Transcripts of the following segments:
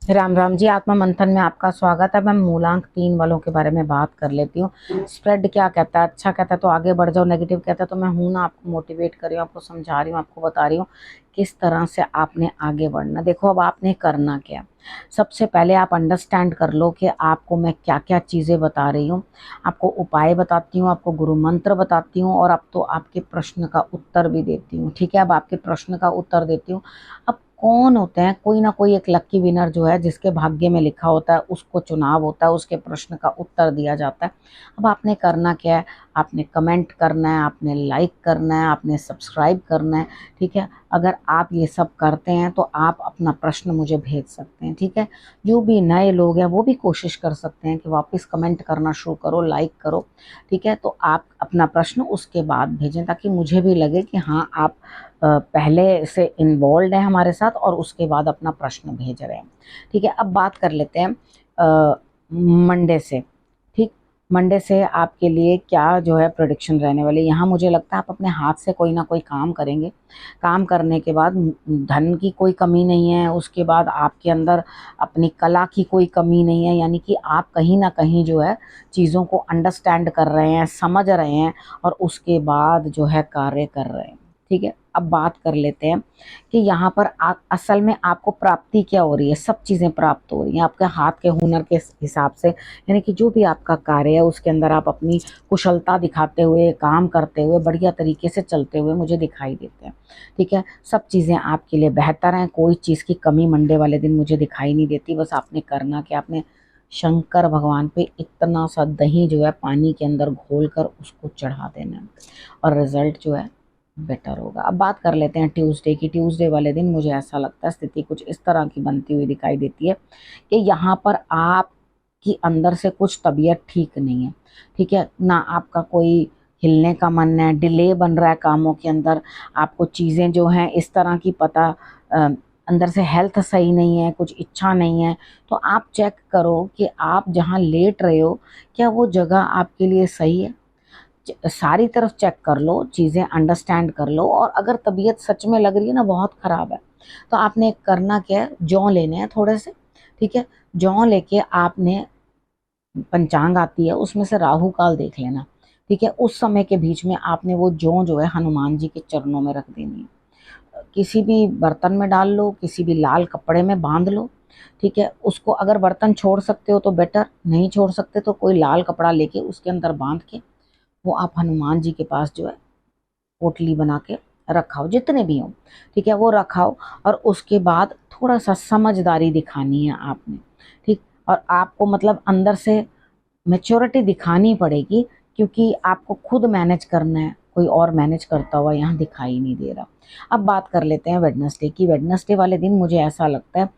राम राम जी। आत्मा मंथन में आपका स्वागत है। मैं मूलांक 3 वालों के बारे में बात कर लेती हूँ। स्प्रेड क्या कहता है? अच्छा कहता है तो आगे बढ़ जाओ, नेगेटिव कहता है तो मैं हूं ना, आपको मोटिवेट कर रही हूँ, आपको समझा रही हूँ, आपको बता रही हूँ किस तरह से आपने आगे बढ़ना। देखो अब आपने करना क्या। सबसे पहले आप अंडरस्टैंड कर लो कि आपको मैं क्या क्या चीज़ें बता रही हूँ। आपको उपाय बताती हूँ, आपको गुरु मंत्र बताती हूँ, और अब तो आपके प्रश्न का उत्तर भी देती हूँ। ठीक है, अब आपके प्रश्न का उत्तर देती हूँ। अब कौन होते हैं? कोई ना कोई एक लक्की विनर जो है, जिसके भाग्य में लिखा होता है, उसको चुनाव होता है, उसके प्रश्न का उत्तर दिया जाता है। अब आपने करना क्या है? आपने कमेंट करना है, आपने लाइक करना है, आपने सब्सक्राइब करना है। ठीक है, अगर आप ये सब करते हैं तो आप अपना प्रश्न मुझे भेज सकते हैं। ठीक है, जो भी नए लोग हैं वो भी कोशिश कर सकते हैं कि वापस कमेंट करना शुरू करो, लाइक करो। ठीक है, तो आप अपना प्रश्न उसके बाद भेजें ताकि मुझे भी लगे कि हाँ, आप पहले से इन्वॉल्व है हमारे साथ और उसके बाद अपना प्रश्न भेज रहे हैं। ठीक है, अब बात कर लेते हैं मंडे से। ठीक, मंडे से आपके लिए क्या जो है प्रोडिक्शन रहने वाली। यहाँ मुझे लगता है आप अपने हाथ से कोई ना कोई काम करेंगे। काम करने के बाद धन की कोई कमी नहीं है, उसके बाद आपके अंदर अपनी कला की कोई कमी नहीं है, यानी कि आप कहीं ना कहीं जो है चीज़ों को अंडरस्टैंड कर रहे हैं, समझ रहे हैं, और उसके बाद जो है कार्य कर रहे हैं। ठीक है, अब बात कर लेते हैं कि यहाँ पर असल में आपको प्राप्ति क्या हो रही है। सब चीज़ें प्राप्त हो रही हैं आपके हाथ के हुनर के हिसाब से, यानी कि जो भी आपका कार्य है उसके अंदर आप अपनी कुशलता दिखाते हुए, काम करते हुए, बढ़िया तरीके से चलते हुए मुझे दिखाई देते हैं। ठीक है, सब चीज़ें आपके लिए बेहतर हैं, कोई चीज़ की कमी मंडे वाले दिन मुझे दिखाई नहीं देती। बस आपने करना कि आपने शंकर भगवान पे इतना सा दही जो है पानी के अंदर घोल कर उसको चढ़ा देना है, और रिजल्ट जो है बेटर होगा। अब बात कर लेते हैं ट्यूसडे की। ट्यूसडे वाले दिन मुझे ऐसा लगता है स्थिति कुछ इस तरह की बनती हुई दिखाई देती है कि यहाँ पर आपकी अंदर से कुछ तबीयत ठीक नहीं है। ठीक है ना, आपका कोई हिलने का मन है, डिले बन रहा है कामों के अंदर, आपको चीज़ें जो हैं इस तरह की पता अ, अंदर से हेल्थ सही नहीं है, कुछ इच्छा नहीं है। तो आप चेक करो कि आप जहाँ लेट रहे हो क्या वो जगह आपके लिए सही है। सारी तरफ चेक कर लो, चीज़ें अंडरस्टैंड कर लो, और अगर तबीयत सच में लग रही है ना बहुत ख़राब है, तो आपने करना क्या है, जौ लेने हैं थोड़े से। ठीक है, जौ लेके आपने, पंचांग आती है उसमें से राहु काल देख लेना। ठीक है, उस समय के बीच में आपने वो जौ जो है हनुमान जी के चरणों में रख देनी है। किसी भी बर्तन में डाल लो, किसी भी लाल कपड़े में बांध लो। ठीक है, उसको अगर बर्तन छोड़ सकते हो तो बेटर, नहीं छोड़ सकते तो कोई लाल कपड़ा लेके उसके अंदर बांध के वो आप हनुमान जी के पास जो है पोटली बना के रखाओ, जितने भी हो। ठीक है, वो रखाओ, और उसके बाद थोड़ा सा समझदारी दिखानी है आपने। ठीक, और आपको मतलब अंदर से मैच्योरिटी दिखानी पड़ेगी, क्योंकि आपको खुद मैनेज करना है, कोई और मैनेज करता हुआ यहाँ दिखाई नहीं दे रहा। अब बात कर लेते हैं वेडनेसडे की। वेडनेसडे वाले दिन मुझे ऐसा लगता है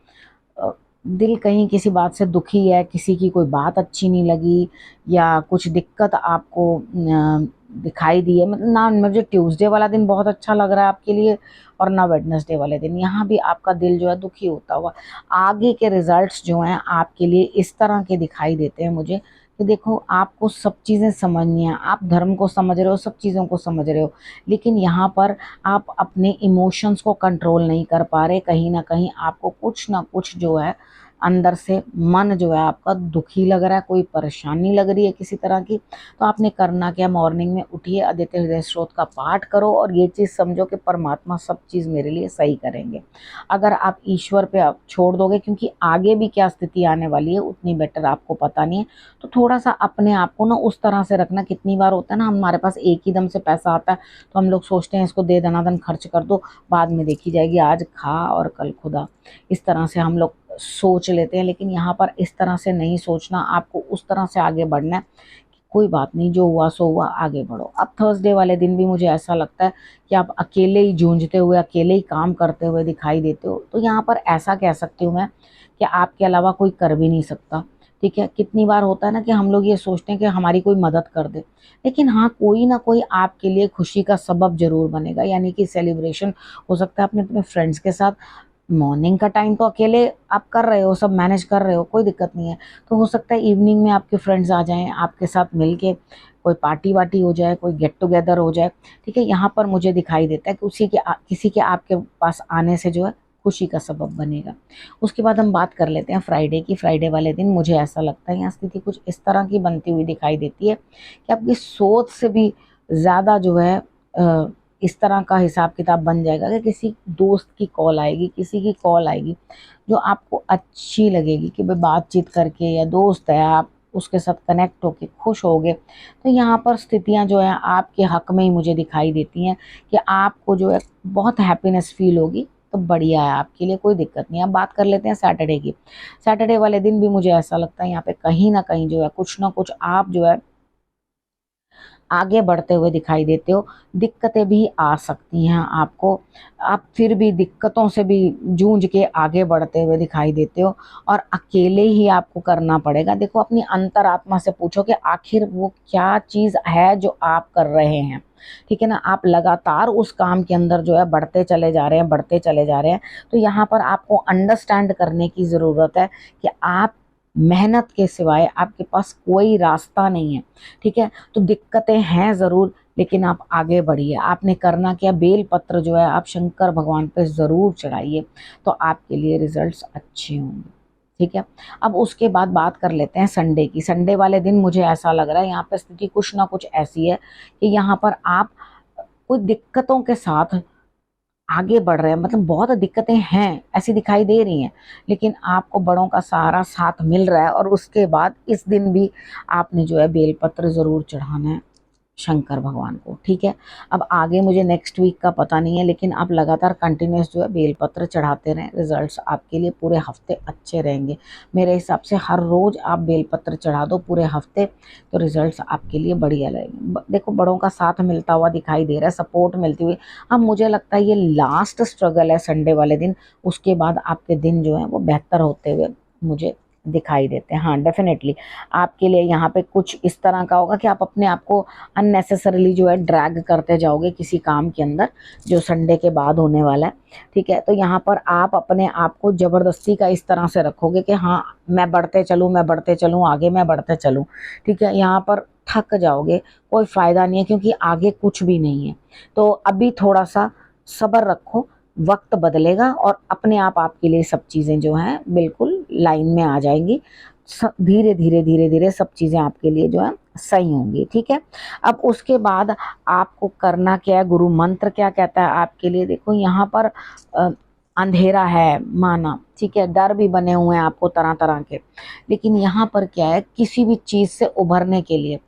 अ, दिल कहीं किसी बात से दुखी है, किसी की कोई बात अच्छी नहीं लगी, या कुछ दिक्कत आपको दिखाई दी है। मतलब ना मुझे ट्यूसडे वाला दिन बहुत अच्छा लग रहा है आपके लिए, और ना वेडनेसडे वाले दिन। यहाँ भी आपका दिल जो है दुखी होता हुआ, आगे के रिजल्ट्स जो हैं आपके लिए इस तरह के दिखाई देते हैं मुझे कि देखो आपको सब चीज़ें समझनी है, आप धर्म को समझ रहे हो, सब चीज़ों को समझ रहे हो, लेकिन यहाँ पर आप अपने इमोशंस को कंट्रोल नहीं कर पा रहे। कहीं ना कहीं आपको कुछ ना कुछ जो है अंदर से मन जो है आपका दुखी लग रहा है, कोई परेशानी लग रही है किसी तरह की। तो आपने करना क्या, मॉर्निंग में उठिए, आदित्य हृदय स्त्रोत का पाठ करो, और ये चीज़ समझो कि परमात्मा सब चीज़ मेरे लिए सही करेंगे। अगर आप ईश्वर पे आप छोड़ दोगे, क्योंकि आगे भी क्या स्थिति आने वाली है उतनी बेटर आपको पता नहीं है, तो थोड़ा सा अपने आप को ना उस तरह से रखना। कितनी बार होता है ना, हमारे पास एक ही दम से पैसा आता है तो हम लोग सोचते हैं इसको दे दनादन खर्च कर दो, बाद में देखी जाएगी, आज खा और कल खुदा, इस तरह से हम लोग सोच लेते हैं। लेकिन यहाँ पर इस तरह से नहीं सोचना, आपको उस तरह से आगे बढ़ना है कि कोई बात नहीं, जो हुआ सो हुआ, आगे बढ़ो। अब थर्सडे वाले दिन भी मुझे ऐसा लगता है कि आप अकेले ही जूझते हुए, अकेले ही काम करते हुए दिखाई देते हो। तो यहाँ पर ऐसा कह सकती हूँ मैं कि आपके अलावा कोई कर भी नहीं सकता। ठीक है, कितनी बार होता है ना कि हम लोग ये सोचते हैं कि हमारी कोई मदद कर दे, लेकिन हाँ, कोई ना कोई आपके लिए खुशी का सबब जरूर बनेगा। यानी कि सेलिब्रेशन हो सकता है अपने अपने फ्रेंड्स के साथ। मॉर्निंग का टाइम तो अकेले आप कर रहे हो, सब मैनेज कर रहे हो, कोई दिक्कत नहीं है। तो हो सकता है इवनिंग में आपके फ्रेंड्स आ जाएं, आपके साथ मिलके कोई पार्टी वार्टी हो जाए, कोई गेट टुगेदर हो जाए। ठीक है, यहाँ पर मुझे दिखाई देता है कि किसी के आपके पास आने से जो है खुशी का सबब बनेगा। उसके बाद हम बात कर लेते हैं फ्राइडे की। फ्राइडे वाले दिन मुझे ऐसा लगता है यहाँ स्थिति कुछ इस तरह की बनती हुई दिखाई देती है कि आपकी सोच से भी ज़्यादा जो है इस तरह का हिसाब किताब बन जाएगा कि किसी दोस्त की कॉल आएगी, किसी की कॉल आएगी जो आपको अच्छी लगेगी कि भाई बातचीत करके, या दोस्त है आप उसके साथ कनेक्ट होके खुश होगे। तो यहाँ पर स्थितियाँ जो है आपके हक में ही मुझे दिखाई देती हैं कि आपको जो है बहुत हैप्पीनेस फील होगी। तो बढ़िया है, आपके लिए कोई दिक्कत नहीं है। अब बात कर लेते हैं सैटरडे की। सैटरडे वाले दिन भी मुझे ऐसा लगता है यहाँ पे कहीं ना कहीं जो है कुछ ना कुछ आप जो है आगे बढ़ते हुए दिखाई देते हो। दिक्कतें भी आ सकती हैं आपको, आप फिर भी दिक्कतों से भी जूझ के आगे बढ़ते हुए दिखाई देते हो, और अकेले ही आपको करना पड़ेगा। देखो अपनी अंतरात्मा से पूछो कि आखिर वो क्या चीज़ है जो आप कर रहे हैं, ठीक है ना। आप लगातार उस काम के अंदर जो है बढ़ते चले जा रहे हैं, बढ़ते चले जा रहे हैं। तो यहाँ पर आपको अंडरस्टैंड करने की ज़रूरत है कि आप मेहनत के सिवाय आपके पास कोई रास्ता नहीं है, ठीक है। तो दिक्कतें हैं ज़रूर, लेकिन आप आगे बढ़िए। आपने करना क्या, बेल पत्र जो है आप शंकर भगवान पे ज़रूर चढ़ाइए, तो आपके लिए रिजल्ट्स अच्छे होंगे, ठीक है। अब उसके बाद बात कर लेते हैं संडे की। संडे वाले दिन मुझे ऐसा लग रहा है यहाँ पे स्थिति कुछ ना कुछ ऐसी है कि यहाँ पर आप कोई दिक्कतों के साथ आगे बढ़ रहे हैं, मतलब बहुत दिक्कतें हैं ऐसी दिखाई दे रही हैं, लेकिन आपको बड़ों का सहारा साथ मिल रहा है। और उसके बाद इस दिन भी आपने जो है बेलपत्र ज़रूर चढ़ाना है शंकर भगवान को, ठीक है। अब आगे मुझे नेक्स्ट वीक का पता नहीं है, लेकिन आप लगातार कंटिन्यूस जो है बेलपत्र चढ़ाते रहें, रिजल्ट्स आपके लिए पूरे हफ्ते अच्छे रहेंगे। मेरे हिसाब से हर रोज़ आप बेलपत्र चढ़ा दो पूरे हफ्ते, तो रिजल्ट्स आपके लिए बढ़िया रहेंगे। देखो बड़ों का साथ मिलता हुआ दिखाई दे रहा है, सपोर्ट मिलती हुई। अब मुझे लगता है ये लास्ट स्ट्रगल है संडे वाले दिन, उसके बाद आपके दिन जो है वो बेहतर होते हुए मुझे दिखाई देते हैं। हाँ डेफिनेटली आपके लिए यहाँ पे कुछ इस तरह का होगा कि आप अपने आप को अननेसेसरीली जो है ड्रैग करते जाओगे किसी काम के अंदर जो संडे के बाद होने वाला है, ठीक है। तो यहाँ पर आप अपने आप को ज़बरदस्ती का इस तरह से रखोगे कि हाँ मैं बढ़ते चलूँ, मैं बढ़ते चलूँ आगे, मैं बढ़ते चलूँ, ठीक है। यहाँ पर थक जाओगे, कोई फ़ायदा नहीं है, क्योंकि आगे कुछ भी नहीं है। तो अभी थोड़ा सा सब्र रखो, वक्त बदलेगा और अपने आप आपके लिए सब चीज़ें जो हैं बिल्कुल लाइन में आ जाएंगी। धीरे धीरे धीरे धीरे सब चीज़ें आपके लिए जो है सही होंगी, ठीक है। अब उसके बाद आपको करना क्या है, गुरु मंत्र क्या कहता है आपके लिए। देखो यहाँ पर अंधेरा है माना, ठीक है, डर भी बने हुए हैं आपको तरह तरह के, लेकिन यहाँ पर क्या है, किसी भी चीज़ से उभरने के लिए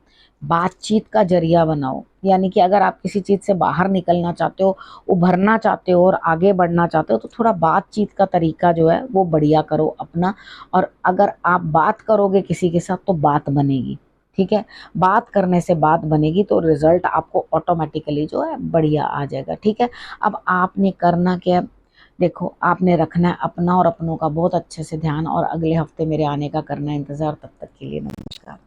बातचीत का जरिया बनाओ। यानी कि अगर आप किसी चीज़ से बाहर निकलना चाहते हो, उभरना चाहते हो और आगे बढ़ना चाहते हो, तो थोड़ा बातचीत का तरीका जो है वो बढ़िया करो अपना। और अगर आप बात करोगे किसी के साथ तो बात बनेगी, ठीक है। बात करने से बात बनेगी तो रिजल्ट आपको ऑटोमेटिकली जो है बढ़िया आ जाएगा, ठीक है। अब आपने करना क्या है, देखो आपने रखना है अपना और अपनों का बहुत अच्छे से ध्यान, और अगले हफ्ते मेरे आने का करना है इंतज़ार। तब तक के लिए नमस्कार।